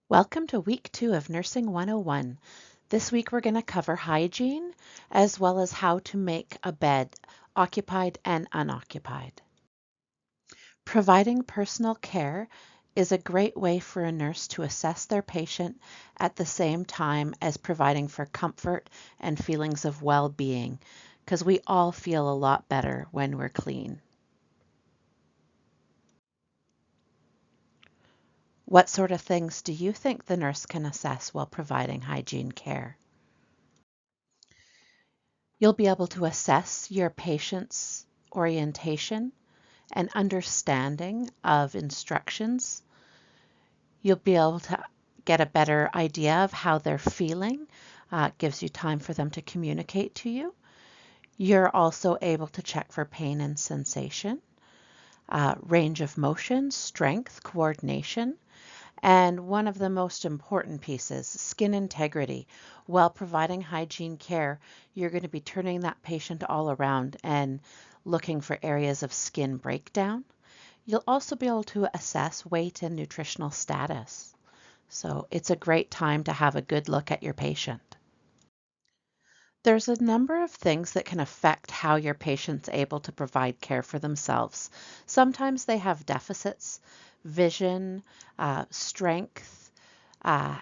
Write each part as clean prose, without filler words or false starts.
Welcome to week 2 of Nursing 101. This week we're going to cover hygiene as well as how to make a bed occupied and unoccupied. Providing personal care is a great way for a nurse to assess their patient at the same time as providing for comfort and feelings of well-being, because we all feel a lot better when we're clean. What sort of things do you think the nurse can assess while providing hygiene care? You'll be able to assess your patient's orientation and understanding of instructions. You'll be able to get a better idea of how they're feeling. It gives you time for them to communicate to you. You're also able to check for pain and sensation, range of motion, strength, coordination, and one of the most important pieces, skin integrity. While providing hygiene care, you're going to be turning that patient all around and looking for areas of skin breakdown. You'll also be able to assess weight and nutritional status. So it's a great time to have a good look at your patient. There's a number of things that can affect how your patient's able to provide care for themselves. Sometimes they have deficits, vision, strength, uh,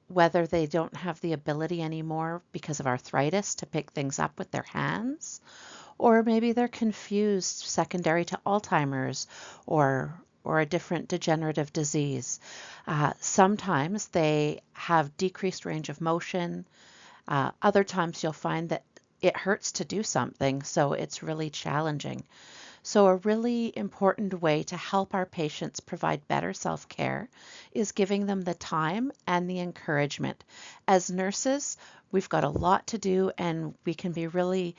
whether they don't have the ability anymore because of arthritis to pick things up with their hands, or maybe they're confused secondary to Alzheimer's or a different degenerative disease. Sometimes they have decreased range of motion. Other times you'll find that it hurts to do something, so it's really challenging. So a really important way to help our patients provide better self-care is giving them the time and the encouragement. As nurses, we've got a lot to do and we can be really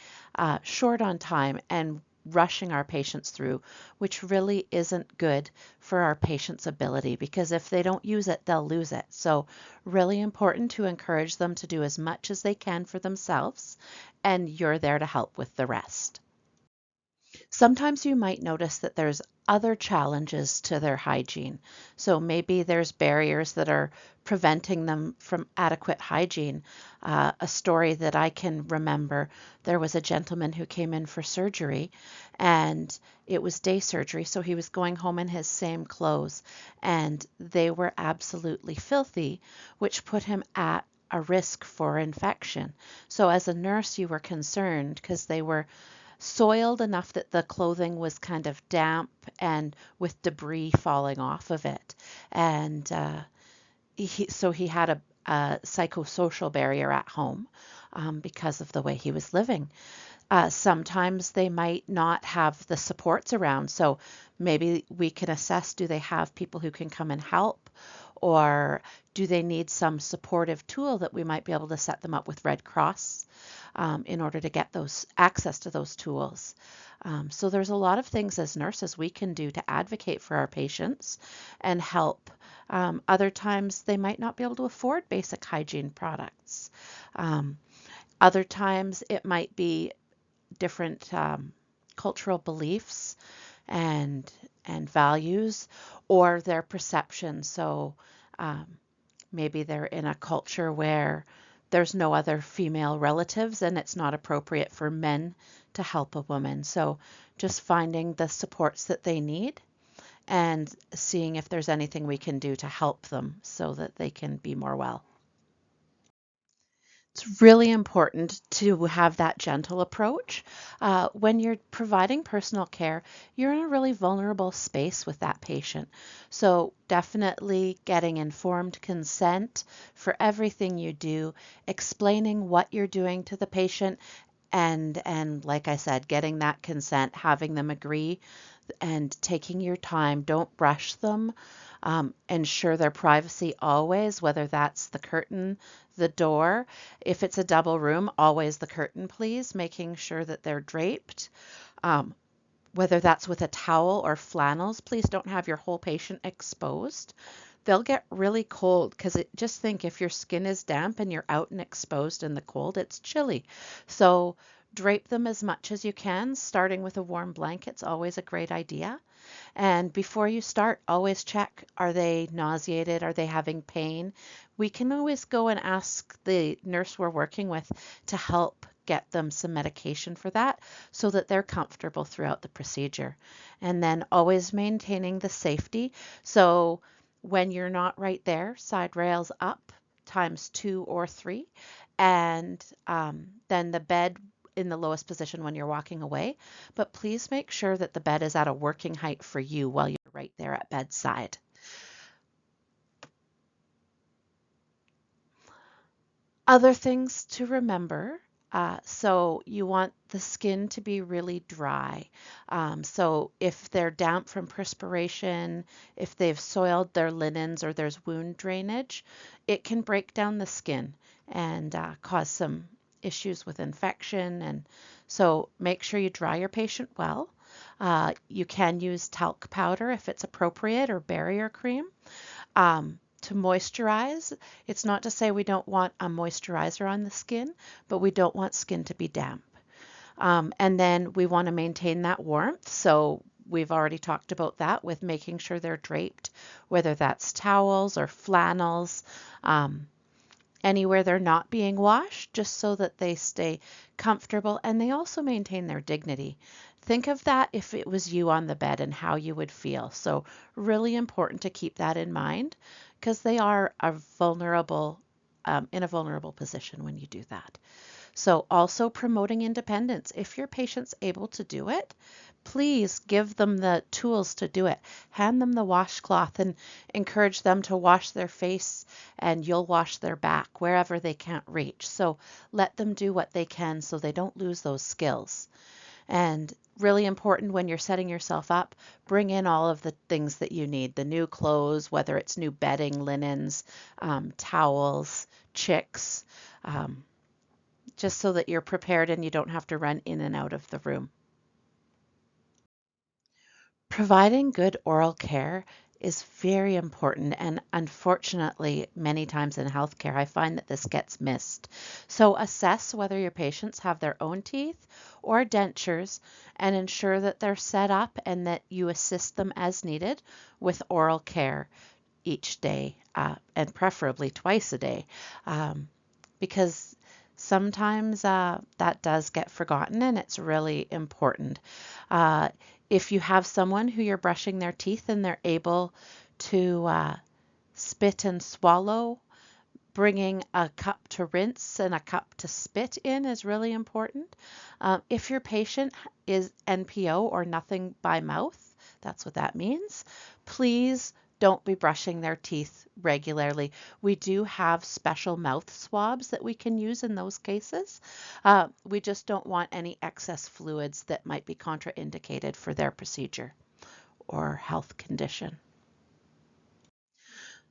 short on time and rushing our patients through, which really isn't good for our patients' ability because if they don't use it, they'll lose it. So really important to encourage them to do as much as they can for themselves, and you're there to help with the rest. Sometimes you might notice that there's other challenges to their hygiene. So maybe there's barriers that are preventing them from adequate hygiene. A story that I can remember, there was a gentleman who came in for surgery and it was day surgery, so he was going home in his same clothes and they were absolutely filthy, which put him at a risk for infection. So as a nurse, you were concerned because they were soiled enough that the clothing was kind of damp and with debris falling off of it. And so he had a psychosocial barrier at home because of the way he was living. Sometimes they might not have the supports around. So maybe we can assess, do they have people who can come and help? Or do they need some supportive tool that we might be able to set them up with Red Cross in order to get those access to those tools? So there's a lot of things as nurses we can do to advocate for our patients and help. Other times they might not be able to afford basic hygiene products. Other times it might be different cultural beliefs and values or their perception. So maybe they're in a culture where there's no other female relatives and it's not appropriate for men to help a woman. So just finding the supports that they need and seeing if there's anything we can do to help them so that they can be more well. It's really important to have that gentle approach. When you're providing personal care, you're in a really vulnerable space with that patient. So definitely getting informed consent for everything you do, explaining what you're doing to the patient, and like I said, getting that consent, having them agree and taking your time. Don't rush them. Ensure their privacy always, whether that's the curtain, the door. If it's a double room, always the curtain, please, making sure that they're draped. Whether that's with a towel or flannels, please don't have your whole patient exposed. They'll get really cold because just think if your skin is damp and you're out and exposed in the cold, it's chilly. So Drape them as much as you can. Starting with a warm blanket's always a great idea. And before you start, always check, are they nauseated? Are they having pain? We can always go and ask the nurse we're working with to help get them some medication for that so that they're comfortable throughout the procedure. And then always maintaining the safety. So when you're not right there, side rails up times 2 or 3, and then the bed in the lowest position when you're walking away. But please make sure that the bed is at a working height for you while you're right there at bedside. Other things to remember. So you want the skin to be really dry. So if they're damp from perspiration, if they've soiled their linens or there's wound drainage, it can break down the skin and cause some issues with infection. And so make sure you dry your patient well. You can use talc powder if it's appropriate, or barrier cream. To moisturize, it's not to say we don't want a moisturizer on the skin, but we don't want skin to be damp. And then we want to maintain that warmth. So we've already talked about that with making sure they're draped, whether that's towels or flannels, anywhere they're not being washed, just so that they stay comfortable and they also maintain their dignity. Think of that if it was you on the bed and how you would feel. So really important to keep that in mind because they are in a vulnerable position when you do that. So also promoting independence. If your patient's able to do it, please give them the tools to do it. Hand them the washcloth and encourage them to wash their face, and you'll wash their back wherever they can't reach. So let them do what they can so they don't lose those skills. And really important when you're setting yourself up, bring in all of the things that you need, the new clothes, whether it's new bedding, linens, towels, chicks, just so that you're prepared and you don't have to run in and out of the room. Providing good oral care is very important, and unfortunately, many times in healthcare, I find that this gets missed. So assess whether your patients have their own teeth or dentures and ensure that they're set up and that you assist them as needed with oral care each day, and preferably twice a day, because sometimes that does get forgotten and it's really important. If you have someone who you're brushing their teeth and they're able to spit and swallow, bringing a cup to rinse and a cup to spit in is really important. If your patient is NPO or nothing by mouth, that's what that means, please don't be brushing their teeth regularly. We do have special mouth swabs that we can use in those cases. We just don't want any excess fluids that might be contraindicated for their procedure or health condition.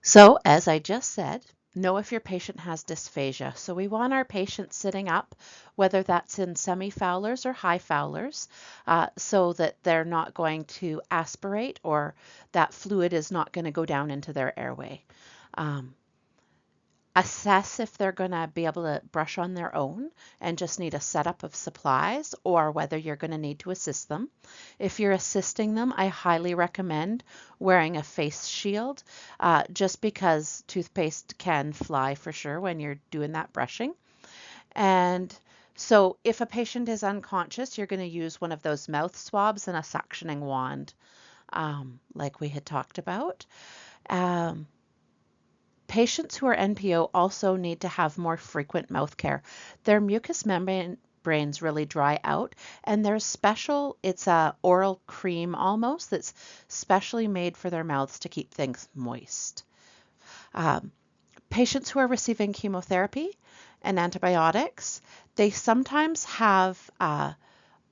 So, as I just said, know if your patient has dysphagia. So we want our patients sitting up, whether that's in semi-Fowlers or high Fowlers, so that they're not going to aspirate or that fluid is not going to go down into their airway. Assess if they're going to be able to brush on their own and just need a setup of supplies, or whether you're going to need to assist them. If you're assisting them, I highly recommend wearing a face shield, just because toothpaste can fly for sure when you're doing that brushing. And so if a patient is unconscious, you're going to use one of those mouth swabs and a suctioning wand, like we had talked about. Patients who are NPO also need to have more frequent mouth care. Their mucous membranes really dry out, and there's it's a oral cream almost that's specially made for their mouths to keep things moist. Patients who are receiving chemotherapy and antibiotics, they sometimes have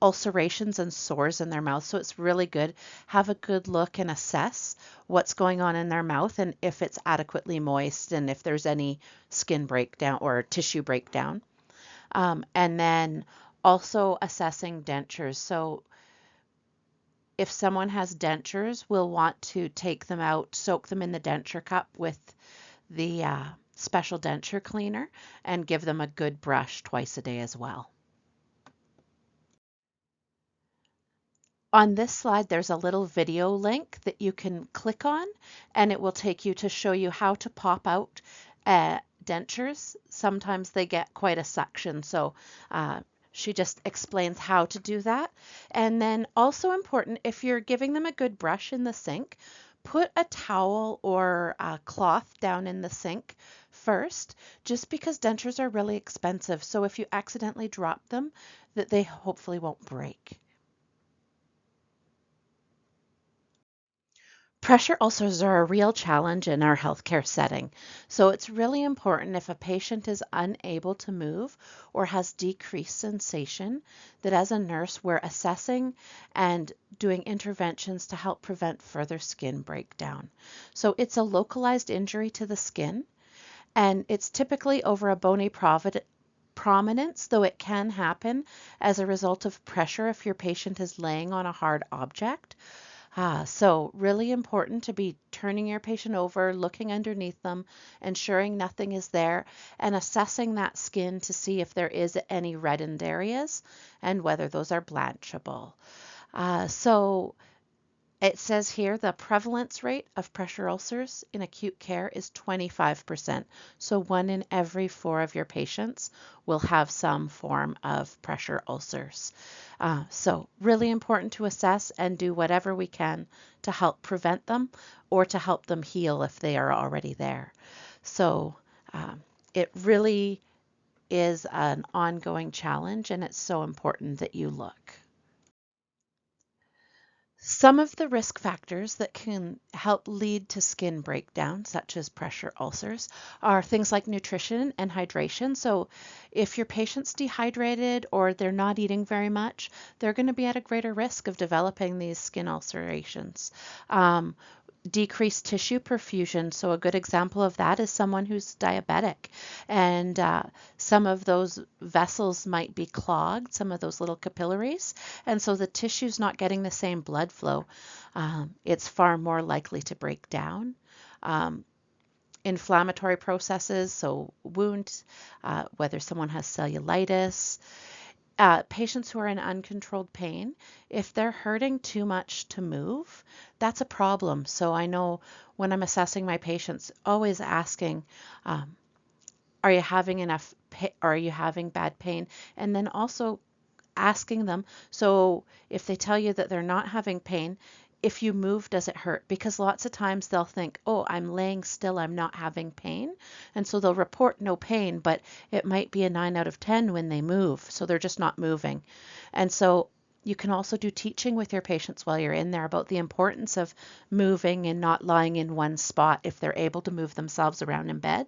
ulcerations and sores in their mouth. So it's really good. Have a good look and assess what's going on in their mouth and if it's adequately moist and if there's any skin breakdown or tissue breakdown. And then also assessing dentures. So if someone has dentures, we'll want to take them out, soak them in the denture cup with the special denture cleaner, and give them a good brush twice a day as well. On this slide, there's a little video link that you can click on, and it will take you to show you how to pop out dentures. Sometimes they get quite a suction, so she just explains how to do that. And then also important, if you're giving them a good brush in the sink, put a towel or a cloth down in the sink first, just because dentures are really expensive. So if you accidentally drop them, that they hopefully won't break. Pressure ulcers are a real challenge in our healthcare setting, so it's really important if a patient is unable to move or has decreased sensation that as a nurse we're assessing and doing interventions to help prevent further skin breakdown. So it's a localized injury to the skin, and it's typically over a bony prominence, though it can happen as a result of pressure if your patient is laying on a hard object. So really important to be turning your patient over, looking underneath them, ensuring nothing is there, and assessing that skin to see if there is any reddened areas and whether those are blanchable. So it says here the prevalence rate of pressure ulcers in acute care is 25%. So 1 in every 4 of your patients will have some form of pressure ulcers. So really important to assess and do whatever we can to help prevent them or to help them heal if they are already there. So it really is an ongoing challenge, and it's so important that you look. Some of the risk factors that can help lead to skin breakdown, such as pressure ulcers, are things like nutrition and hydration. So if your patient's dehydrated or they're not eating very much, they're going to be at a greater risk of developing these skin ulcerations. Decreased tissue perfusion. So a good example of that is someone who's diabetic, and some of those vessels might be clogged, some of those little capillaries, and so the tissue's not getting the same blood flow. It's far more likely to break down. Inflammatory processes, so wounds, whether someone has cellulitis, patients who are in uncontrolled pain, if they're hurting too much to move, that's a problem. So I know when I'm assessing my patients, always asking, are you having enough pain? Are you having bad pain? And then also asking them, so if they tell you that they're not having pain, if you move, does it hurt? Because lots of times they'll think, oh, I'm laying still, I'm not having pain. And so they'll report no pain, but it might be a 9 out of 10 when they move. So they're just not moving. And so you can also do teaching with your patients while you're in there about the importance of moving and not lying in one spot if they're able to move themselves around in bed.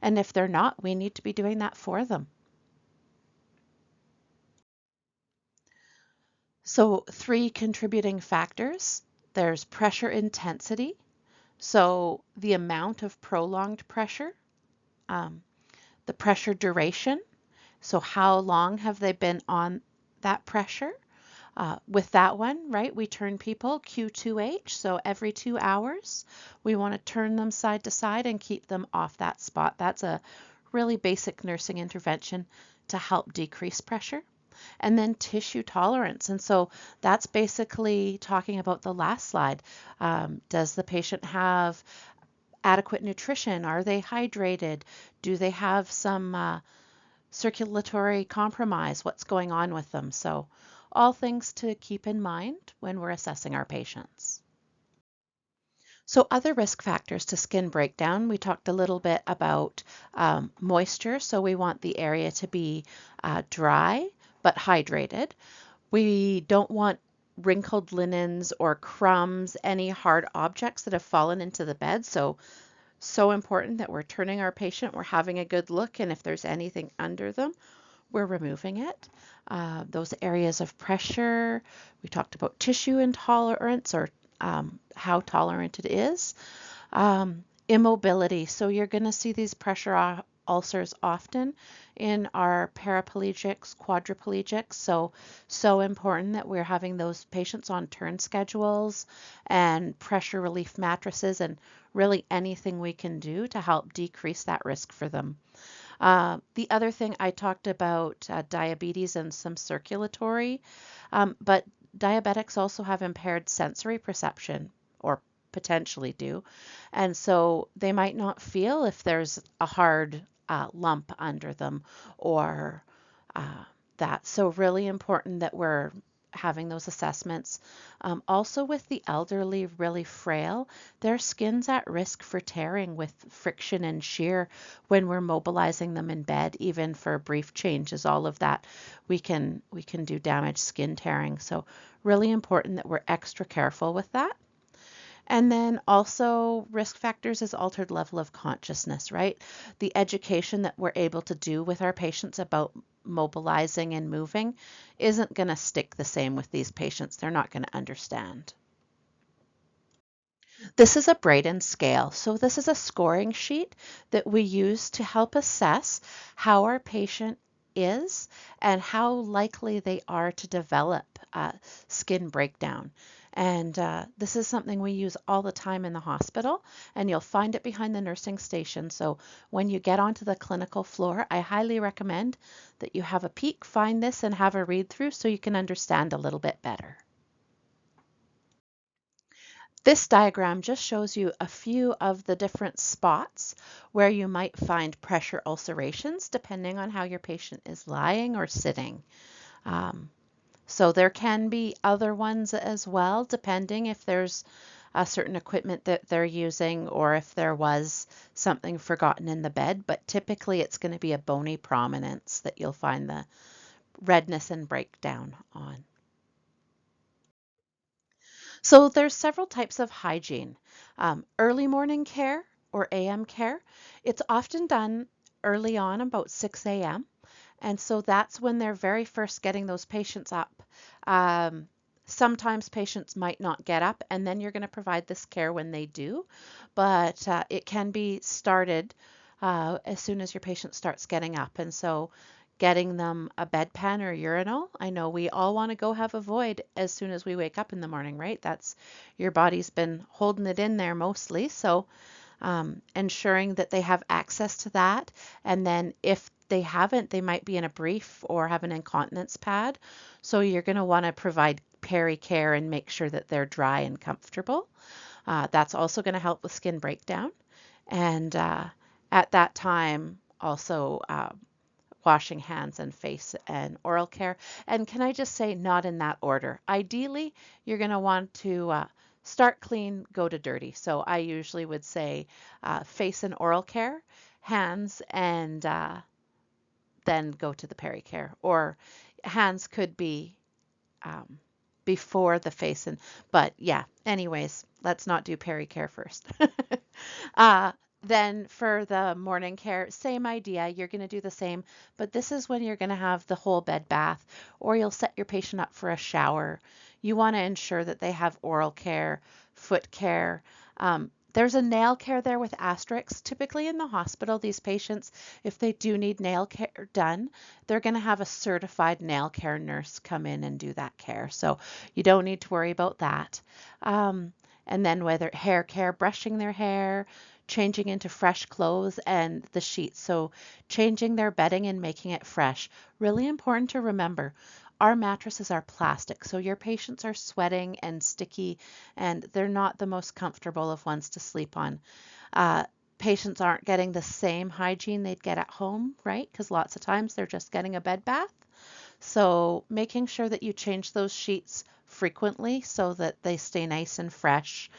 And if they're not, we need to be doing that for them. So 3 contributing factors. There's pressure intensity, so the amount of prolonged pressure, the pressure duration, so how long have they been on that pressure. With that one, right, we turn people Q2H, so every 2 hours, we want to turn them side to side and keep them off that spot. That's a really basic nursing intervention to help decrease pressure. And then tissue tolerance. And so that's basically talking about the last slide. Does the patient have adequate nutrition? Are they hydrated? Do they have some circulatory compromise? What's going on with them? So all things to keep in mind when we're assessing our patients. So other risk factors to skin breakdown, we talked a little bit about moisture. So we want the area to be dry but hydrated. We don't want wrinkled linens or crumbs, any hard objects that have fallen into the bed. So important that we're turning our patient, we're having a good look, and if there's anything under them, we're removing it. Those areas of pressure, we talked about tissue intolerance or how tolerant it is. Immobility, so you're going to see these pressure ulcers often in our paraplegics, quadriplegics. So important that we're having those patients on turn schedules and pressure relief mattresses and really anything we can do to help decrease that risk for them. The other thing I talked about diabetes and some circulatory, but diabetics also have impaired sensory perception, or potentially do, and so they might not feel if there's a hard lump under them or uh, that. So really important that we're having those assessments. Also with the elderly, really frail, their skin's at risk for tearing with friction and shear when we're mobilizing them in bed, even for brief changes, all of that, we can do damaged skin tearing. So really important that we're extra careful with that. And then also risk factors is altered level of consciousness, right? The education that we're able to do with our patients about mobilizing and moving isn't going to stick the same with these patients. They're not going to understand. This is a Braden scale. So this is a scoring sheet that we use to help assess how our patient is and how likely they are to develop skin breakdown. And this is something we use all the time in the hospital, and you'll find it behind the nursing station. So when you get onto the clinical floor, I highly recommend that you have a peek, find this, and have a read through so you can understand a little bit better. This diagram just shows you a few of the different spots where you might find pressure ulcerations depending on how your patient is lying or sitting. So there can be other ones as well, depending if there's a certain equipment that they're using or if there was something forgotten in the bed, but typically it's going to be a bony prominence that you'll find the redness and breakdown on. So there's several types of hygiene. Early morning care or AM care, it's often done early on about 6 a.m. And so that's when they're very first getting those patients up. Sometimes patients might not get up, and then you're going to provide this care when they do, but it can be started as soon as your patient starts getting up. And so getting them a bedpan or urinal. I know we all want to go have a void as soon as we wake up in the morning, right? That's your body's been holding it in there mostly. So ensuring that they have access to that. And then if they haven't, they might be in a brief or have an incontinence pad. So you're going to want to provide peri-care and make sure that they're dry and comfortable. That's also going to help with skin breakdown. And at that time, also washing hands and face and oral care. And can I just say, not in that order. Ideally, you're going to want to start clean, go to dirty. So I usually would say face and oral care, hands, and then go to the peri-care. Or hands could be before the face. But yeah, anyways, let's not do peri-care first. uh, then for the morning care, same idea. You're going to do the same, but this is when you're going to have the whole bed bath, or you'll set your patient up for a shower. You want to ensure that they have oral care, foot care. There's a nail care there with asterisks. Typically in the hospital, these patients, if they do need nail care done, they're going to have a certified nail care nurse come in and do that care. So you don't need to worry about that. And then whether hair care, brushing their hair, changing into fresh clothes and the sheets. So changing their bedding and making it fresh. Really important to remember. Our mattresses are plastic, so your patients are sweating and sticky, and they're not the most comfortable of ones to sleep on. Patients aren't getting the same hygiene they'd get at home, right? Because lots of times they're just getting a bed bath. So making sure that you change those sheets frequently so that they stay nice and fresh.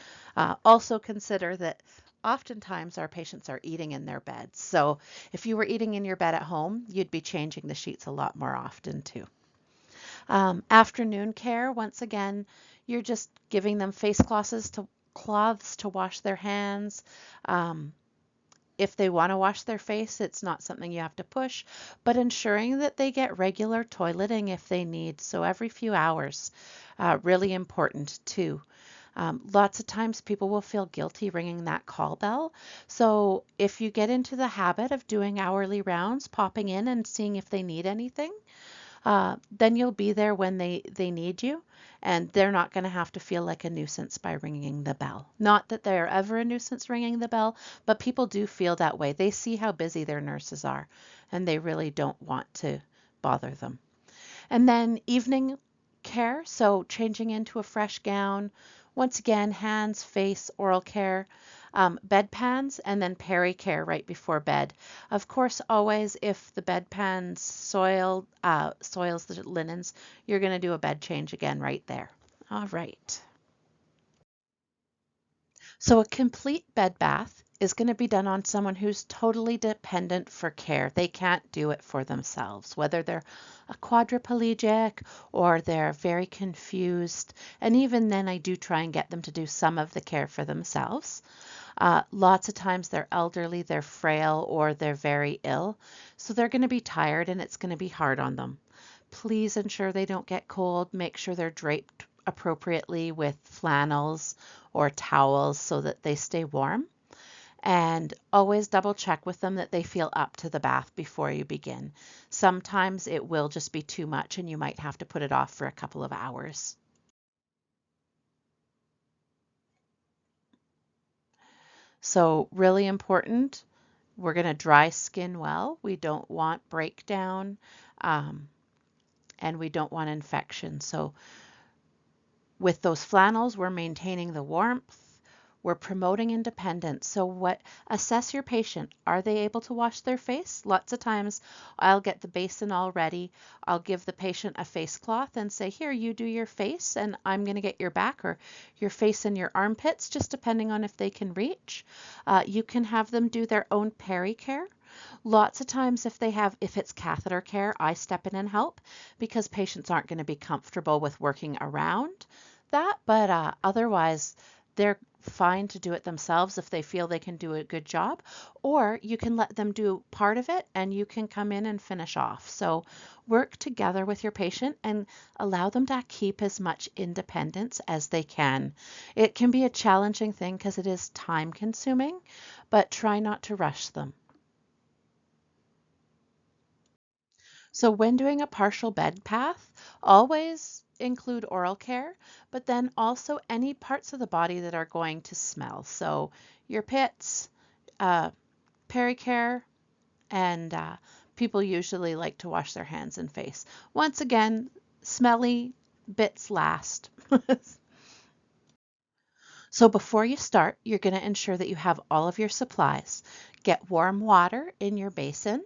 Also consider that oftentimes our patients are eating in their beds. So if you were eating in your bed at home, you'd be changing the sheets a lot more often too. Afternoon care, once again, you're just giving them face cloths to wash their hands. If they want to wash their face, it's not something you have to push, but ensuring that they get regular toileting if they need. So every few hours, really important too. Lots of times people will feel guilty ringing that call bell. So if you get into the habit of doing hourly rounds, popping in and seeing if they need anything, then you'll be there when they need you, and they're not going to have to feel like a nuisance by ringing the bell. Not that they're ever a nuisance ringing the bell, but people do feel that way. They see how busy their nurses are, and they really don't want to bother them. And then evening care, so changing into a fresh gown. Once again, hands, face, oral care, bedpans, and then peri-care right before bed. Of course, always if the bedpans soils the linens, you're going to do a bed change again right there. All right. So a complete bed bath is going to be done on someone who's totally dependent for care. They can't do it for themselves, whether they're a quadriplegic or they're very confused. And even then, I do try and get them to do some of the care for themselves. Lots of times they're elderly, they're frail, or they're very ill. So they're going to be tired and it's going to be hard on them. Please ensure they don't get cold. Make sure they're draped appropriately with flannels or towels so that they stay warm. And always double check with them that they feel up to the bath before you begin. Sometimes it will just be too much and you might have to put it off for a couple of hours. So really important, we're going to dry skin well. We don't want breakdown and we don't want infection. So with those flannels, we're maintaining the warmth. We're promoting independence. So assess your patient. Are they able to wash their face? Lots of times I'll get the basin all ready. I'll give the patient a face cloth and say, here, you do your face and I'm going to get your back or your face and your armpits, just depending on if they can reach. You can have them do their own peri-care. Lots of times if it's catheter care, I step in and help because patients aren't going to be comfortable with working around that, but otherwise they're fine to do it themselves if they feel they can do a good job, or you can let them do part of it and you can come in and finish off. So work together with your patient and allow them to keep as much independence as they can. It can be a challenging thing because it is time consuming, but try not to rush them. So when doing a partial bed bath, always include oral care, but then also any parts of the body that are going to smell. So your pits, uh, peri-care, and people usually like to wash their hands and face. Once again, smelly bits last. So before you start, you're going to ensure that you have all of your supplies. Get warm water in your basin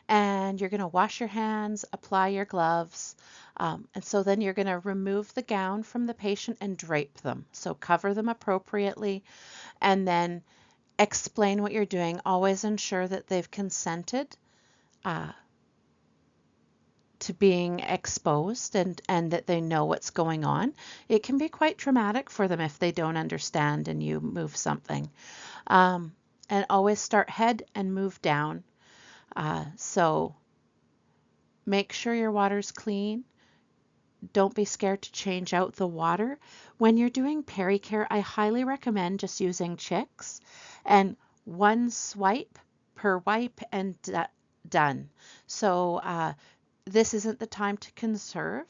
and you're going to wash your hands, apply your gloves, and so then you're going to remove the gown from the patient and drape them. So cover them appropriately and then explain what you're doing. Always ensure that they've consented uh, to being exposed and that they know what's going on. It can be quite traumatic for them if they don't understand and you move something. And always start head and move down. So make sure your water's clean. Don't be scared to change out the water. When you're doing peri-care, I highly recommend just using Chicks and one swipe per wipe and done. So this isn't the time to conserve.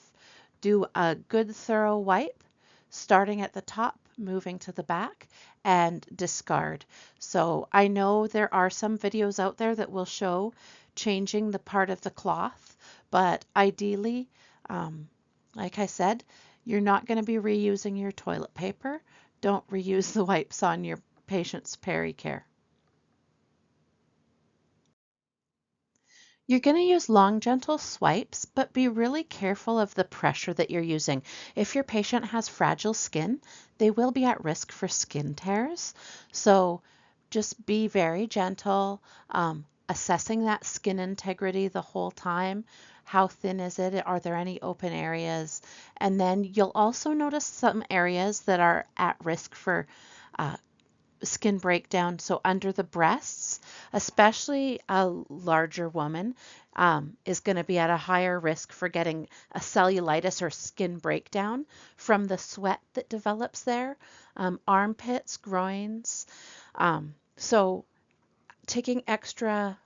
Do a good thorough wipe, starting at the top, moving to the back, and discard. So I know there are some videos out there that will show changing the part of the cloth, but ideally, like I said, you're not going to be reusing your toilet paper. Don't reuse the wipes on your patient's peri-care. You're going to use long, gentle swipes, but be really careful of the pressure that you're using. If your patient has fragile skin, they will be at risk for skin tears. So just be very gentle, assessing that skin integrity the whole time. How thin is it? Are there any open areas? And then you'll also notice some areas that are at risk for skin breakdown. So under the breasts, especially a larger woman, is going to be at a higher risk for getting a cellulitis or skin breakdown from the sweat that develops there. Armpits, groins. So taking extra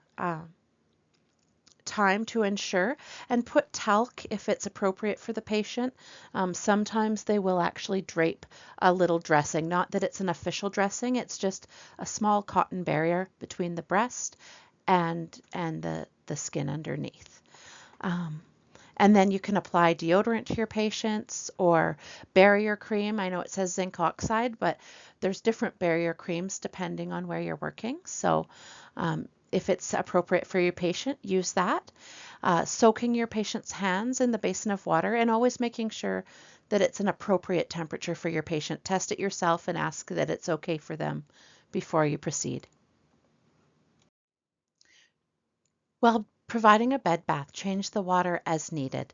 time to ensure and put talc if it's appropriate for the patient. Sometimes they will actually drape a little dressing, not that it's an official dressing, it's just a small cotton barrier between the breast and the skin underneath. And then you can apply deodorant to your patients or barrier cream. I know it says zinc oxide, but there's different barrier creams depending on where you're working. So if it's appropriate for your patient, use that. Soaking your patient's hands in the basin of water and always making sure that it's an appropriate temperature for your patient. Test it yourself and ask that it's okay for them before you proceed. While providing a bed bath, change the water as needed.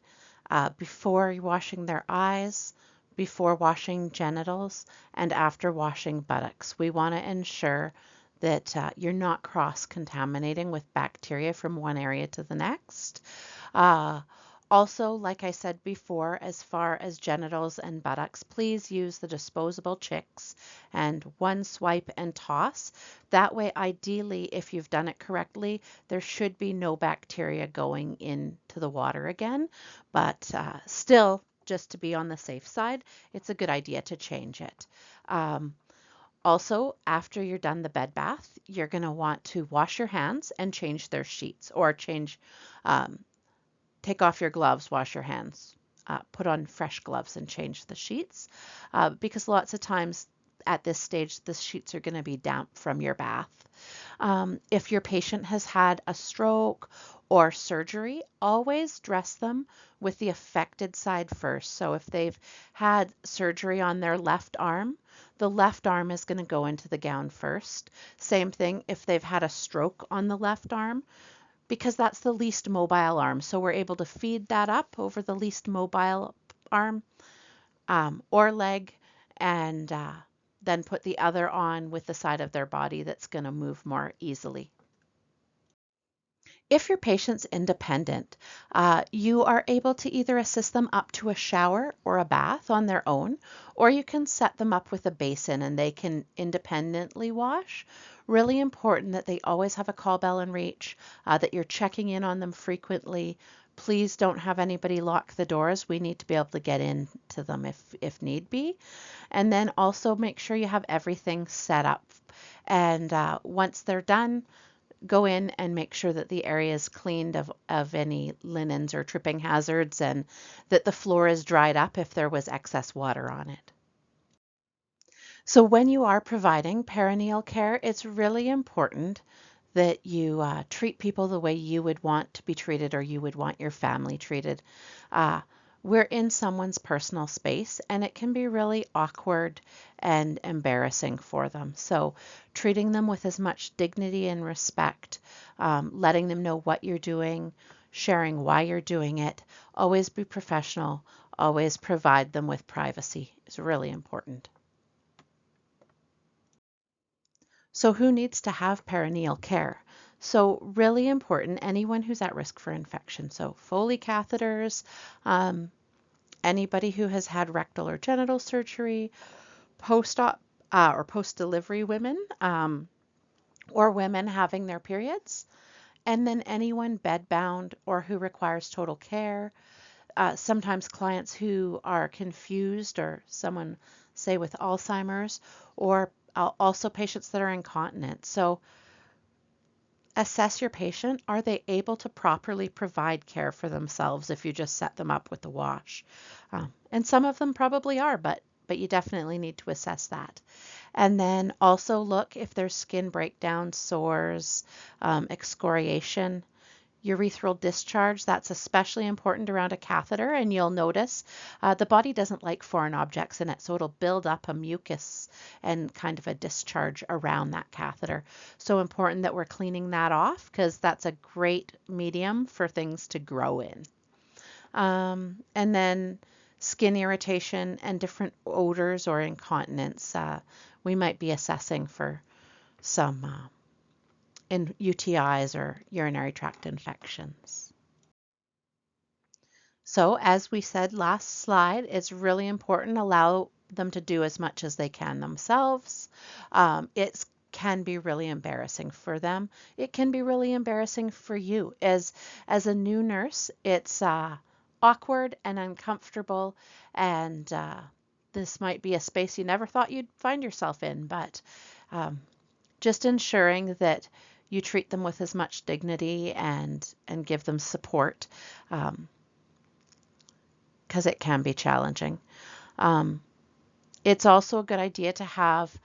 Before washing their eyes, before washing genitals, and after washing buttocks. We want to ensure that you're not cross-contaminating with bacteria from one area to the next. Uh, Also, like I said before, as far as genitals and buttocks, please use the disposable chicks and one swipe and toss. That way, ideally, if you've done it correctly, there should be no bacteria going into the water again. But still, just to be on the safe side, it's a good idea to change it. Also, after you're done the bed bath, you're going to want to wash your hands and change their sheets or um, take off your gloves, wash your hands, put on fresh gloves and change the sheets because lots of times at this stage the sheets are going to be damp from your bath. If your patient has had a stroke or surgery, always dress them with the affected side first. So if they've had surgery on their left arm, the left arm is going to go into the gown first. Same thing if they've had a stroke on the left arm, because that's the least mobile arm. So we're able to feed that up over the least mobile arm or leg and then put the other on with the side of their body that's going to move more easily. If your patient's independent, you are able to either assist them up to a shower or a bath on their own, or you can set them up with a basin and they can independently wash. Really important that they always have a call bell in reach, that you're checking in on them frequently. Please don't have anybody lock the doors. We need to be able to get into them if need be. And then also make sure you have everything set up. And once they're done, go in and make sure that the area is cleaned of any linens or tripping hazards and that the floor is dried up if there was excess water on it. So when you are providing perineal care, it's really important that you treat people the way you would want to be treated or you would want your family treated. Uh, we're in someone's personal space and it can be really awkward and embarrassing for them. So treating them with as much dignity and respect, letting them know what you're doing, sharing why you're doing it, always be professional, always provide them with privacy is really important. So who needs to have perineal care? So really important, anyone who's at risk for infection. So Foley catheters, anybody who has had rectal or genital surgery, post-op or post-delivery women, or women having their periods, and then anyone bedbound or who requires total care. Sometimes clients who are confused or someone, say, with Alzheimer's, or also patients that are incontinent. So assess your patient. Are they able to properly provide care for themselves if you just set them up with the wash? And some of them probably are, but you definitely need to assess that. And then also look if there's skin breakdown, sores, excoriation, urethral discharge. That's especially important around a catheter, and you'll notice the body doesn't like foreign objects in it, so it'll build up a mucus and kind of a discharge around that catheter. So important that we're cleaning that off because that's a great medium for things to grow in. And then skin irritation and different odors or incontinence. We might be assessing for some in UTIs or urinary tract infections. So as we said last slide, it's really important to allow them to do as much as they can themselves. It can be really embarrassing for them. It can be really embarrassing for you. As a new nurse, it's awkward and uncomfortable, and this might be a space you never thought you'd find yourself in, but just ensuring that you treat them with as much dignity and give them support because it can be challenging. It's also a good idea to have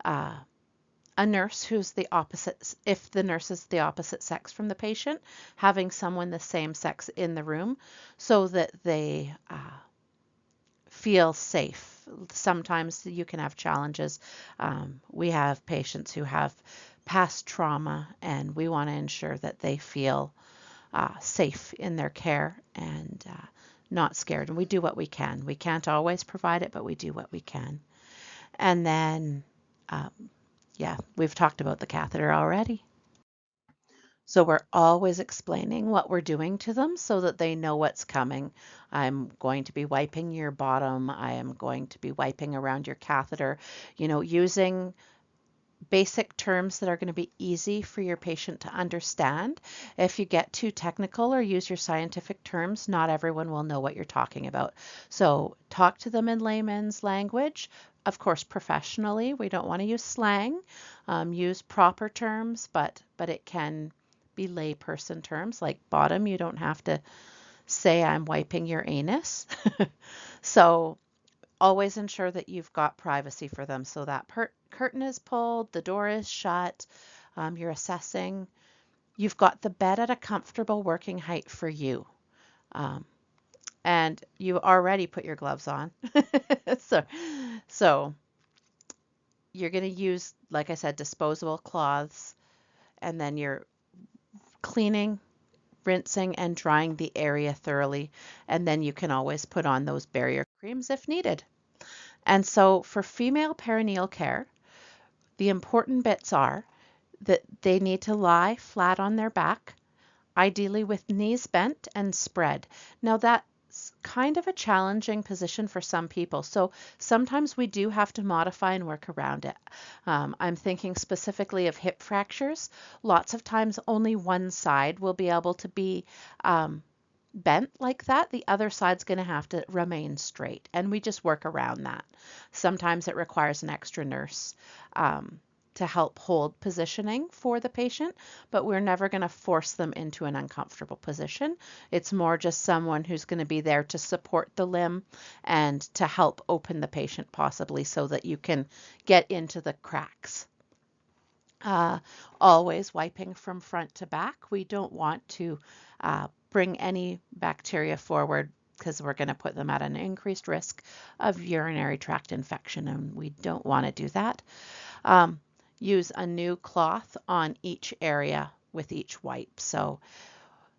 a nurse who's the opposite, if the nurse is the opposite sex from the patient, having someone the same sex in the room so that they feel safe. Sometimes you can have challenges. We have patients who have past trauma, and we want to ensure that they feel safe in their care and not scared. And we do what we can. We can't always provide it, but we do what we can. And then, yeah, we've talked about the catheter already. So we're always explaining what we're doing to them so that they know what's coming. I'm going to be wiping your bottom. I am going to be wiping around your catheter, using basic terms that are going to be easy for your patient to understand. If you get too technical or use your scientific terms, not everyone will know what you're talking about. So talk to them in layman's language, of course, professionally. We don't want to use slang. Use proper terms, but it can be layperson terms like bottom. You don't have to say I'm wiping your anus. So always ensure that you've got privacy for them. So that curtain is pulled, the door is shut, you're assessing. You've got the bed at a comfortable working height for you. And you already put your gloves on. So you're going to use, like I said, disposable cloths, and then you're cleaning, rinsing, and drying the area thoroughly. And then you can always put on those barrier creams if needed. And so for female perineal care, the important bits are that they need to lie flat on their back, ideally with knees bent and spread. Now that's kind of a challenging position for some people, so sometimes we do have to modify and work around it. I'm thinking specifically of hip fractures. Lots of times only one side will be able to be bent like that. The other side's going to have to remain straight, and we just work around that. Sometimes it requires an extra nurse to help hold positioning for the patient, but we're never going to force them into an uncomfortable position. It's more just someone who's going to be there to support the limb and to help open the patient possibly so that you can get into the cracks. Always wiping from front to back. We don't want to bring any bacteria forward because we're going to put them at an increased risk of urinary tract infection, and we don't want to do that. Use a new cloth on each area with each wipe. So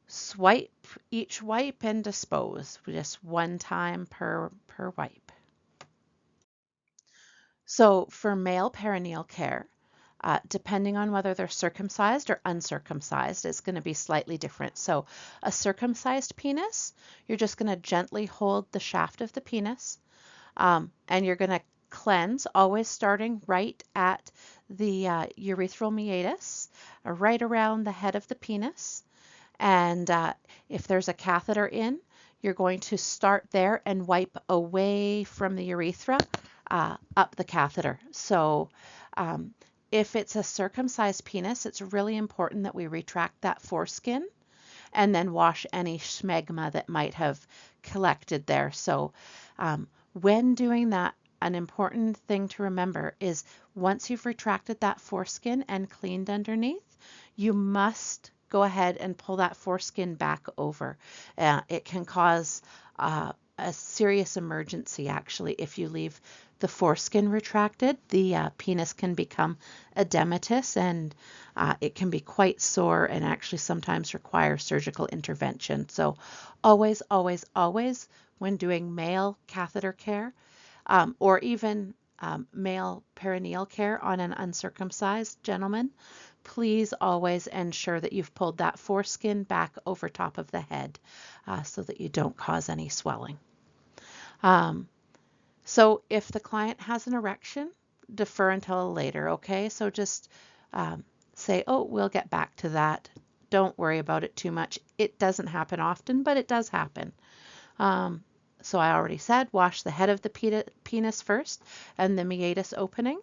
swipe each wipe and dispose just one time per wipe. So for male perineal care, depending on whether they're circumcised or uncircumcised, it's going to be slightly different. So a circumcised penis, you're just going to gently hold the shaft of the penis, and you're going to cleanse, always starting right at the urethral meatus, right around the head of the penis. And if there's a catheter in, you're going to start there and wipe away from the urethra up the catheter. So if it's a circumcised penis, it's really important that we retract that foreskin and then wash any smegma that might have collected there. So when doing that, an important thing to remember is once you've retracted that foreskin and cleaned underneath, you must go ahead and pull that foreskin back over. It can cause a serious emergency, actually. If you leave the foreskin retracted, the penis can become edematous, and it can be quite sore and actually sometimes require surgical intervention. So always, always, always, when doing male catheter care, or even male perineal care on an uncircumcised gentleman, please always ensure that you've pulled that foreskin back over top of the head so that you don't cause any swelling. So if the client has an erection, defer until later, okay? So just say, oh, we'll get back to that. Don't worry about it too much. It doesn't happen often, but it does happen. So I already said, wash the head of the penis first and the meatus opening.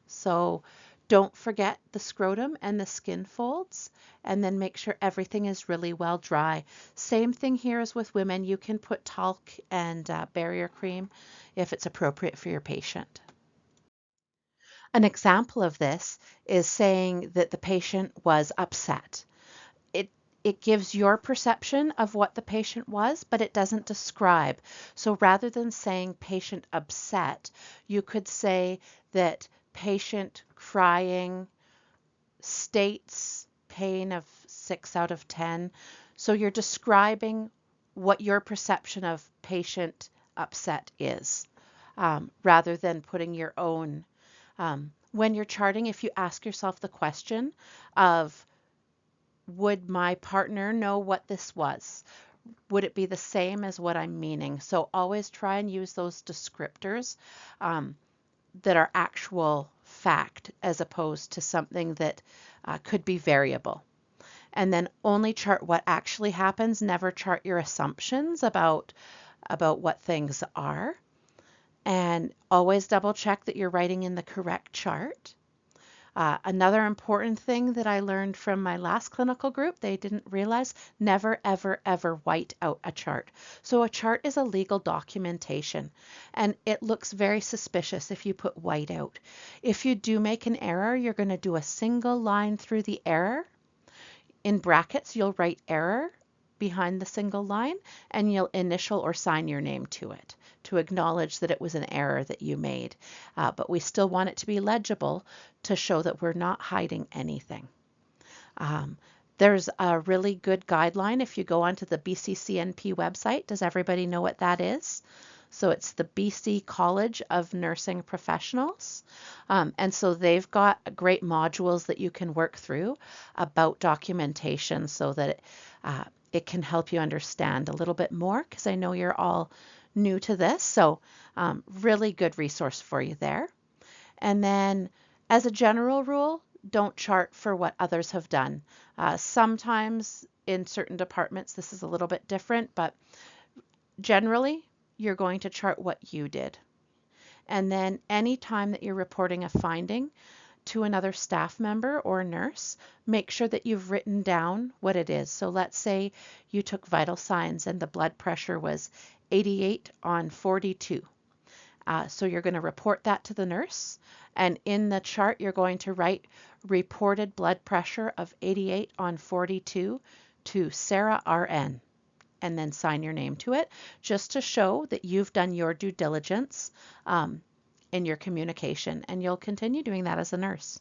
So Don't forget the scrotum and the skin folds, and then make sure everything is really well dry. Same thing here as with women. You can put talc and barrier cream if it's appropriate for your patient. An example of this is saying that the patient was upset. It gives your perception of what the patient was, but it doesn't describe. So rather than saying patient upset, you could say that patient crying states pain of 6 out of 10. So you're describing what your perception of patient upset is, rather than putting your own. When you're charting, if you ask yourself the question of, would my partner know what this was? Would it be the same as what I'm meaning? So always try and use those descriptors that are actual fact as opposed to something that could be variable. And then only chart what actually happens. Never chart your assumptions about what things are. And always double check that you're writing in the correct chart. Another important thing that I learned from my last clinical group, they didn't realize, never, ever, ever white out a chart. So a chart is a legal documentation, and it looks very suspicious if you put white out. If you do make an error, you're going to do a single line through the error. In brackets, you'll write error behind the single line, and you'll initial or sign your name to it to acknowledge that it was an error that you made. But we still want it to be legible to show that we're not hiding anything. There's a really good guideline if you go onto the BCCNP website. Does everybody know what that is? So it's the BC College of Nursing Professionals. And so they've got great modules that you can work through about documentation so that it can help you understand a little bit more, because I know you're all new to this. So really good resource for you there. And then as a general rule, don't chart for what others have done. Sometimes in certain departments, this is a little bit different, but generally, you're going to chart what you did. And then anytime that you're reporting a finding to another staff member or nurse, make sure that you've written down what it is. So let's say you took vital signs and the blood pressure was 88 on 42. So you're going to report that to the nurse, and in the chart you're going to write reported blood pressure of 88 on 42 to Sarah RN, and then sign your name to it, just to show that you've done your due diligence in your communication, and you'll continue doing that as a nurse.